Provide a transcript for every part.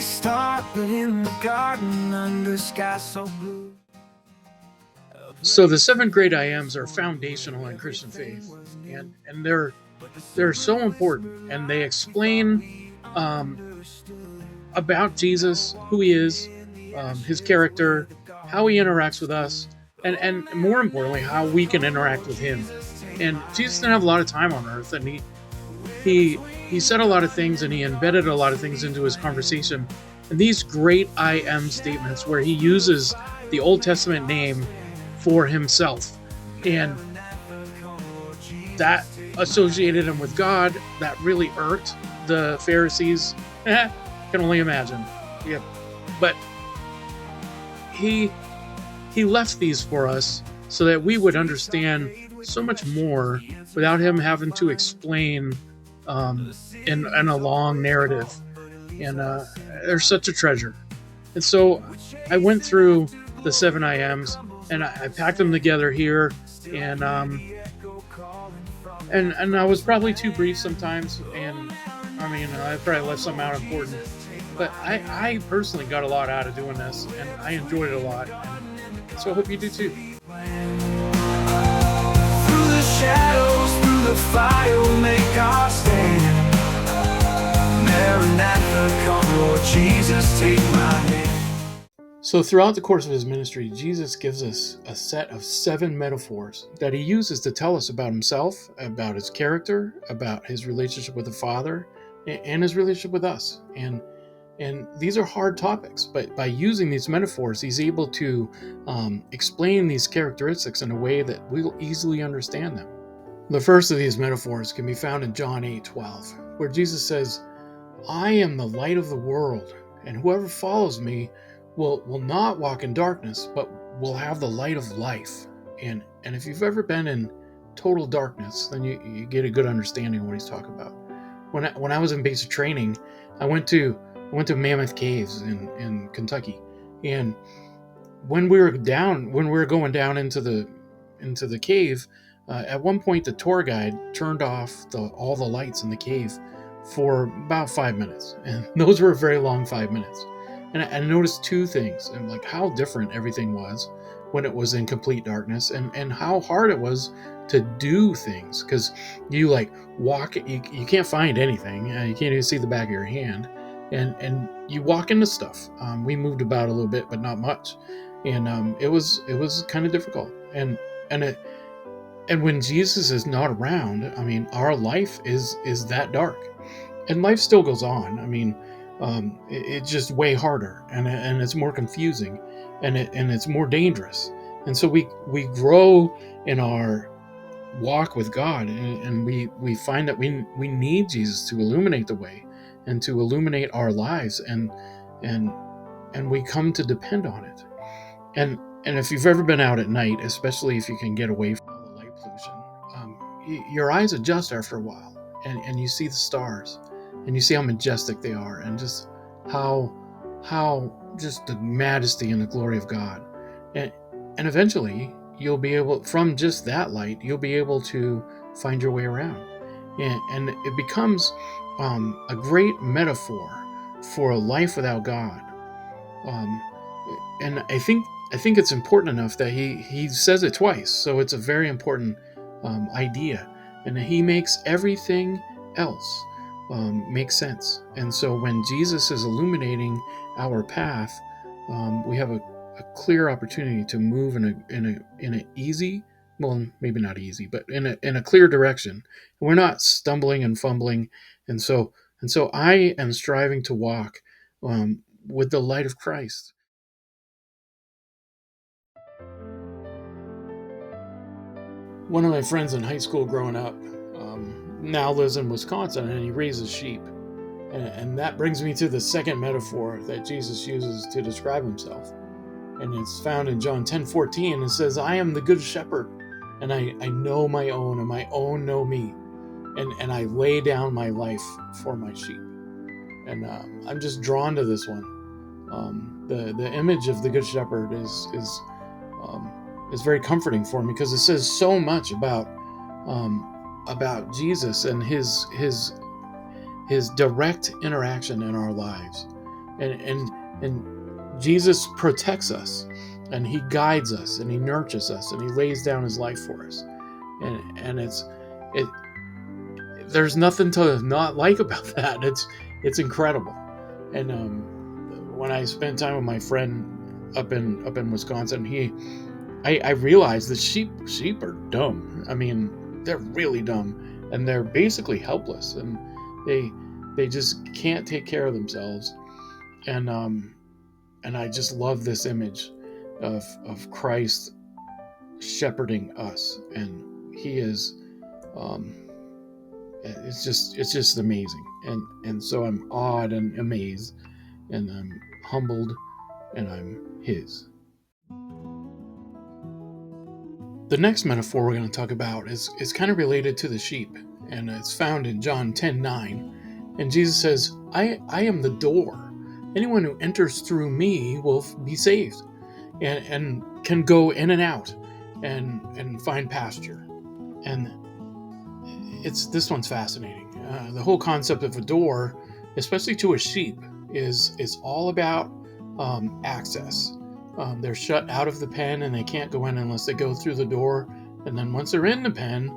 start in the garden under sky so blue. So the seven great I Ams are foundational in Christian faith, and they're so important, and they explain um, about Jesus, who he is, his character, how he interacts with us, and more importantly, how we can interact with him. And Jesus didn't have a lot of time on earth, and he said a lot of things, and he embedded a lot of things into his conversation. And these great I am statements, where he uses the Old Testament name for himself, and that associated him with God, that really irked the Pharisees. Can only imagine. Yeah, but he left these for us so that we would understand so much more without him having to explain in a long narrative. And they're such a treasure. And so I went through the seven I Ams, and I packed them together here, and and I was probably too brief sometimes, and I mean I probably left some out important, but I personally got a lot out of doing this, and I enjoyed it a lot, and so I hope you do too. Through the shadows, through the fire, we'll make our stand. Maranatha, come Lord Jesus, take my hand. So throughout the course of his ministry, Jesus gives us a set of seven metaphors that he uses to tell us about himself, about his character, about his relationship with the Father, and his relationship with us. And these are hard topics, but by using these metaphors, he's able to explain these characteristics in a way that we'll easily understand them. The first of these metaphors can be found in John 8:12, where Jesus says, "I am the light of the world, and whoever follows me will not walk in darkness, but will have the light of life." And if you've ever been in total darkness, then you get a good understanding of what he's talking about. When I was in basic training, I went to Mammoth Caves in Kentucky, and when we were going down into the cave, at one point the tour guide turned off all the lights in the cave for about 5 minutes, and those were a very long 5 minutes. And I noticed two things, and like how different everything was when it was in complete darkness, and how hard it was to do things, because you like walk, you can't find anything, you can't even see the back of your hand, and you walk into stuff. We moved about a little bit, but not much, and it was kind of difficult. And when Jesus is not around, I mean, our life is that dark, and life still goes on. I mean, it's just way harder, and it's more confusing, and it's more dangerous. And so we grow in our walk with God, and we find that we need Jesus to illuminate the way and to illuminate our lives, and we come to depend on it. And if you've ever been out at night, especially if you can get away from all the light pollution, your eyes adjust after a while, and you see the stars, and you see how majestic they are, and just how just the majesty and the glory of God. And eventually you'll be able, from just that light, you'll be able to find your way around, and it becomes a great metaphor for a life without God. um, and I think it's important enough that he says it twice, so it's a very important idea, and he makes everything else make sense. And so when Jesus is illuminating our path, we have a clear opportunity to move in a easy, well, maybe not easy, but in a clear direction. We're not stumbling and fumbling, and so I am striving to walk with the light of Christ. One of my friends in high school growing up now lives in Wisconsin, and he raises sheep. And that brings me to the second metaphor that Jesus uses to describe himself. And it's found in John 10:14. It says, "I am the good shepherd, and I know my own, and my own know me. And I lay down my life for my sheep." And I'm just drawn to this one. The image of the good shepherd is very comforting for me, because it says so much about Jesus and his direct interaction in our lives. And Jesus protects us, and he guides us, and he nurtures us, and he lays down his life for us. And it there's nothing to not like about that. It's incredible. And when I spent time with my friend up in Wisconsin, I realized that sheep are dumb. I mean, they're really dumb, and they're basically helpless, and they just can't take care of themselves. And I just love this image of Christ shepherding us, and he is it's just amazing. And so I'm awed and amazed, and I'm humbled, and I'm his. The next metaphor we're going to talk about is kind of related to the sheep, and it's found in John 10:9. And Jesus says, I am the door. Anyone who enters through me will be saved, and can go in and out and find pasture. And this one's fascinating. The whole concept of a door, especially to a sheep, is all about access. They're shut out of the pen, and they can't go in unless they go through the door. And then once they're in the pen,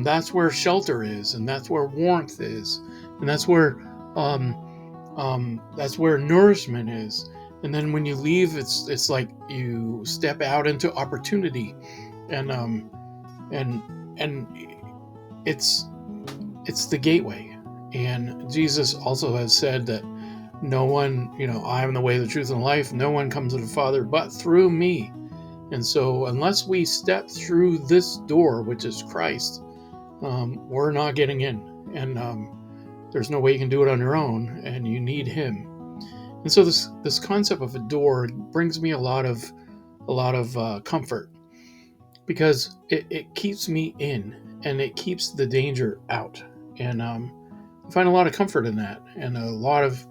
that's where shelter is, and that's where warmth is, and that's where nourishment is. And then when you leave, it's like you step out into opportunity, and and it's the gateway. And Jesus also has said that no one, I am the way, the truth, and the life. No one comes to the Father but through me. And so unless we step through this door, which is Christ, we're not getting in. And there's no way you can do it on your own, and you need him. And so this concept of a door brings me a lot of comfort, because it keeps me in, and it keeps the danger out. And I find a lot of comfort in that, and a lot of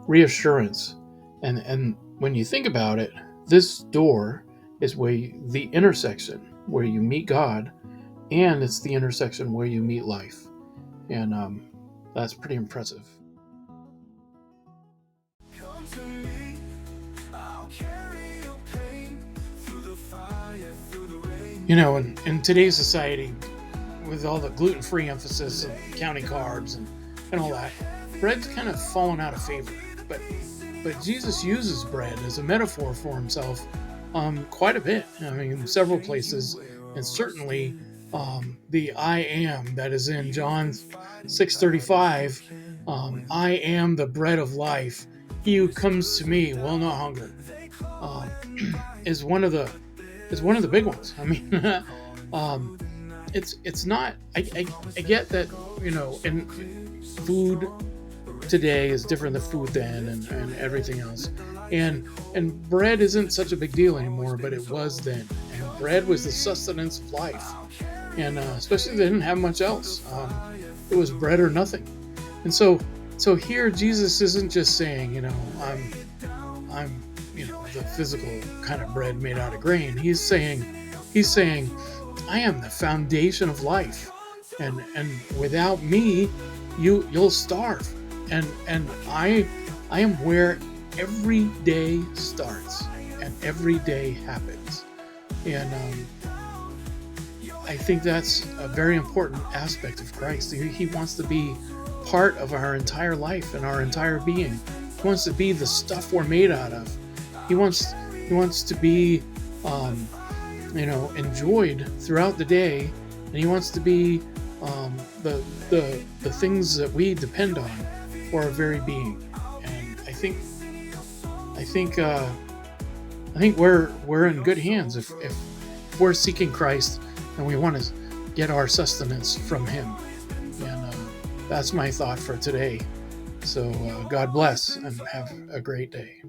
reassurance. And when you think about it, this door is the intersection where you meet God, and it's the intersection where you meet life. And that's pretty impressive. Come to me, I'll carry your pain through the fire, through the rain. In today's society, with all the gluten-free emphasis and counting carbs and all that, bread's kind of fallen out of favor. But Jesus uses bread as a metaphor for himself quite a bit. I mean, in several places, and certainly the I am that is in John 6:35. I am the bread of life. He who comes to me will not hunger. Is one of the big ones. I mean, it's not. I get that, and food today is different than food then, and everything else. And bread isn't such a big deal anymore, but it was then. And bread was the sustenance of life. And especially they didn't have much else. It was bread or nothing. And so here Jesus isn't just saying, I'm the physical kind of bread made out of grain. He's saying, I am the foundation of life, and without me, you'll starve. And I am where every day starts and every day happens. And I think that's a very important aspect of Christ. He wants to be part of our entire life and our entire being. He wants to be the stuff we're made out of. He wants to be enjoyed throughout the day, and he wants to be the things that we depend on for our very being. And I think we're in good hands if we're seeking Christ and we want to get our sustenance from him. And that's my thought for today. So God bless and have a great day.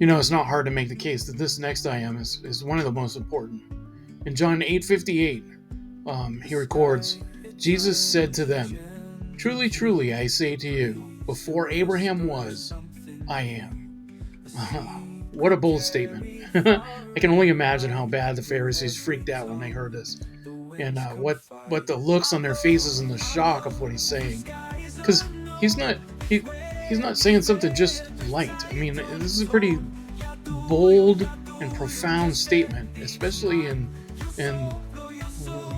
It's not hard to make the case that this next I am is one of the most important. In John 8:58, he records, Jesus said to them, "Truly, truly, I say to you, before Abraham was, I am." What a bold statement. I can only imagine how bad the Pharisees freaked out when they heard this, and what the looks on their faces and the shock of what he's saying, because he's not he he's not saying something just light. I mean, this is a pretty bold and profound statement, especially in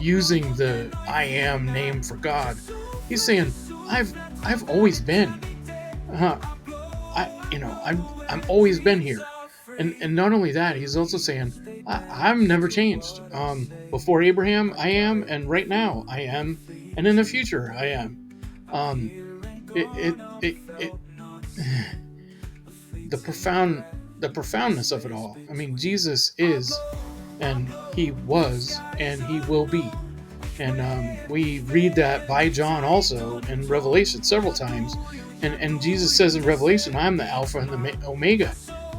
using the I am name for God. He's saying, I've always been. Uh, I'm always been here. And not only that, he's also saying, I'm never changed. Before Abraham, I am, and right now, I am, and in the future, I am. It the profoundness of it all. I mean, Jesus is, and he was, and he will be. And we read that by John also in Revelation several times. And Jesus says in Revelation, I'm the Alpha and the Omega.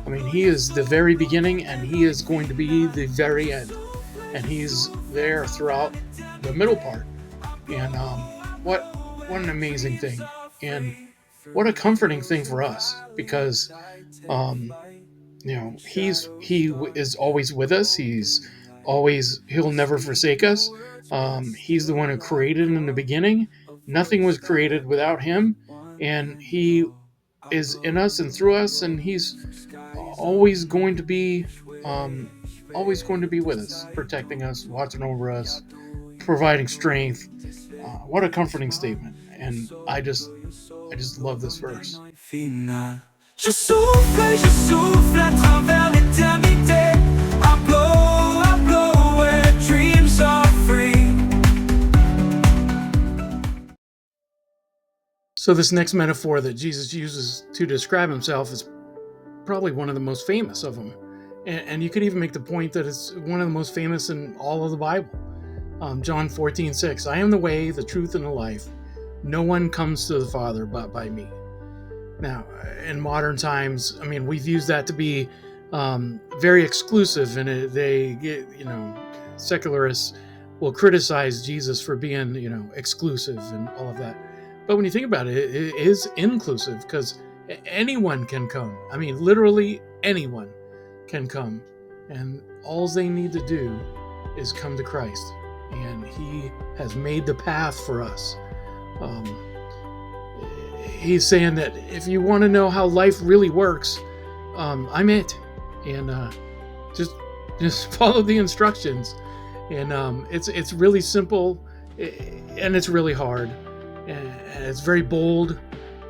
I mean, he is the very beginning, and he is going to be the very end. And he's there throughout the middle part. And what an amazing thing. And what a comforting thing for us, because he is always with us. He'll never forsake us. He's the one who created in the beginning. Nothing was created without him, and he is in us and through us, and he's always going to be with us, protecting us, watching over us, providing strength. What a comforting statement. And I just love this verse. Je souffle à travers l'éternité. I blow where dreams are free. So this next metaphor that Jesus uses to describe himself is probably one of the most famous of them. And you could even make the point that it's one of the most famous in all of the Bible. John 14:6, I am the way, the truth, and the life. No one comes to the Father but by me. Now, in modern times, I mean, we've used that to be very exclusive, and secularists will criticize Jesus for being, exclusive and all of that. But when you think about it, it is inclusive, because anyone can come. I mean, literally anyone can come, and all they need to do is come to Christ, and he has made the path for us. He's saying that if you want to know how life really works, I'm it, and just follow the instructions. And it's really simple, and it's really hard, and it's very bold,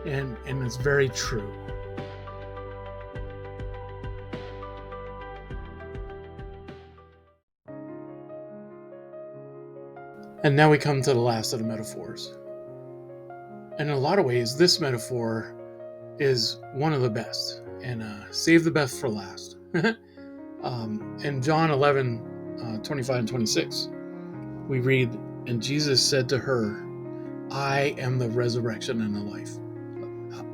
and it's very true. And now we come to the last of the metaphors. And in a lot of ways, this metaphor is one of the best, and save the best for last. In John 11, 25 and 26, we read, and Jesus said to her, I am the resurrection and the life.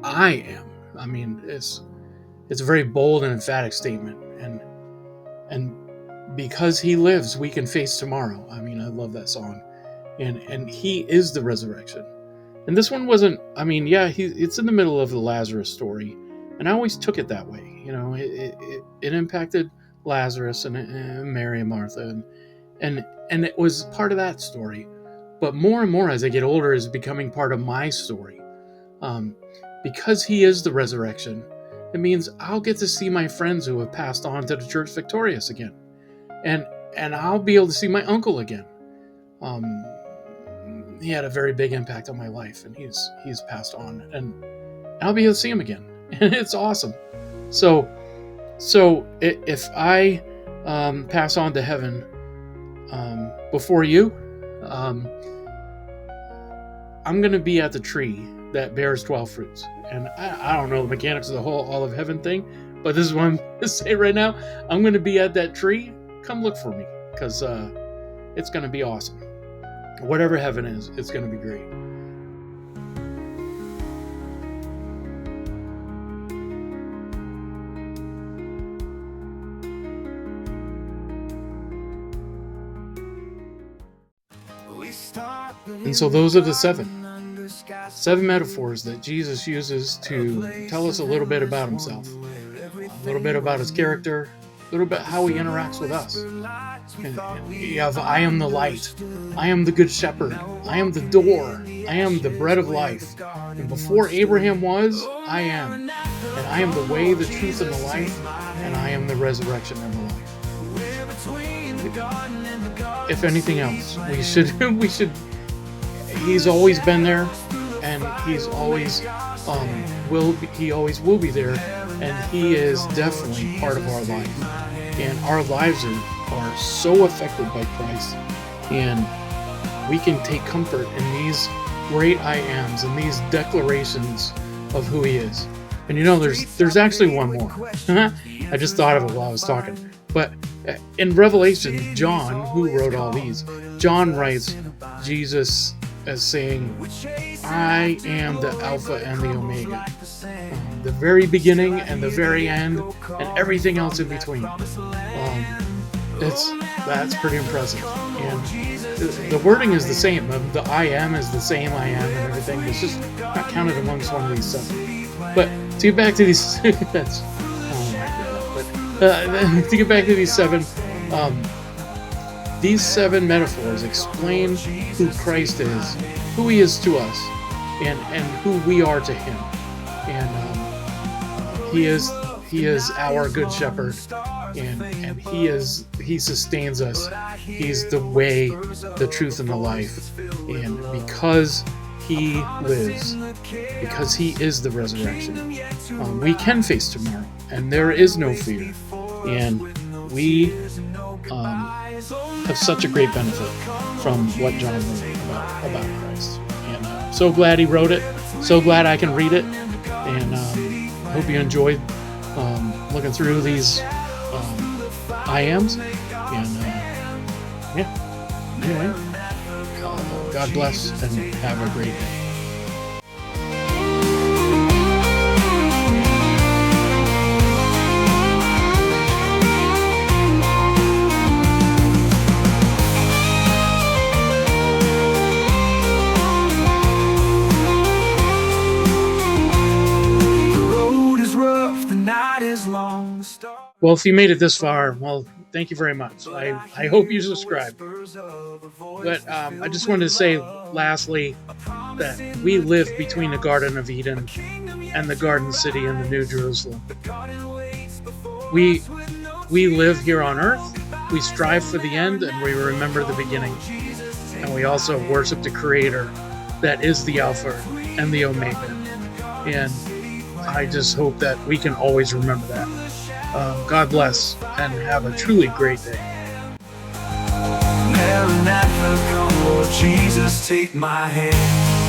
I am. I mean, it's a very bold and emphatic statement, and because he lives, we can face tomorrow. I mean, I love that song, and he is the resurrection. And this one wasn't, I mean, yeah, it's in the middle of the Lazarus story, and I always took it that way. It impacted Lazarus and Mary and Martha, and it was part of that story. But more and more as I get older, is becoming part of my story. Because he is the resurrection, it means I'll get to see my friends who have passed on to the church victorious again, and I'll be able to see my uncle again. He had a very big impact on my life, and he's passed on, and I'll be able to see him again, and it's awesome. So if I pass on to heaven before you, I'm going to be at the tree that bears 12 fruits, and I don't know the mechanics of the whole all of heaven thing, but this is what I'm going to say right now. I'm going to be at that tree. Come look for me, because it's going to be awesome. Whatever heaven is, it's going to be great. And so those are the seven metaphors that Jesus uses to tell us a little bit about himself, a little bit about his character, little bit how he interacts with us. And you have, I am the light. I am the good shepherd. I am the door. I am the bread of life. And before Abraham was, I am. And I am the way, the truth, and the life. And I am the resurrection and the life. If anything else, we should. He's always been there, and he's always he always will be there, and he is definitely part of our life. And our lives are so affected by Christ, and we can take comfort in these great I ams and these declarations of who he is. And there's actually one more. I just thought of it while I was talking. But in Revelation, John, who wrote all these, John writes Jesus as saying, I am the Alpha and the Omega, the very beginning and the very end, and everything else in between. That's pretty impressive. And the wording is the same. The I am is the same I am and everything. It's just not counted amongst one of these seven. But to get back to these, that's to get back to these seven metaphors explain who Christ is, who he is to us, and who we are to him. And he is our good shepherd, and he sustains us. He's the way, the truth, and the life. And because he lives, because he is the resurrection, we can face tomorrow, and there is no fear. And we have such a great benefit from what John wrote about Christ. And so glad he wrote it. So glad I can read it. And hope you enjoyed looking through these I ams. And anyway, God bless and have a great day. Well, if you made it this far, well, thank you very much. I hope you subscribe. But I just wanted to say, lastly, that we live between the Garden of Eden and the Garden City in the New Jerusalem. We live here on earth, we strive for the end, and we remember the beginning. And we also worship the Creator that is the Alpha and the Omega. And I just hope that we can always remember that. God bless and have a truly great day. Maranatha, come, Lord Jesus, take my hand.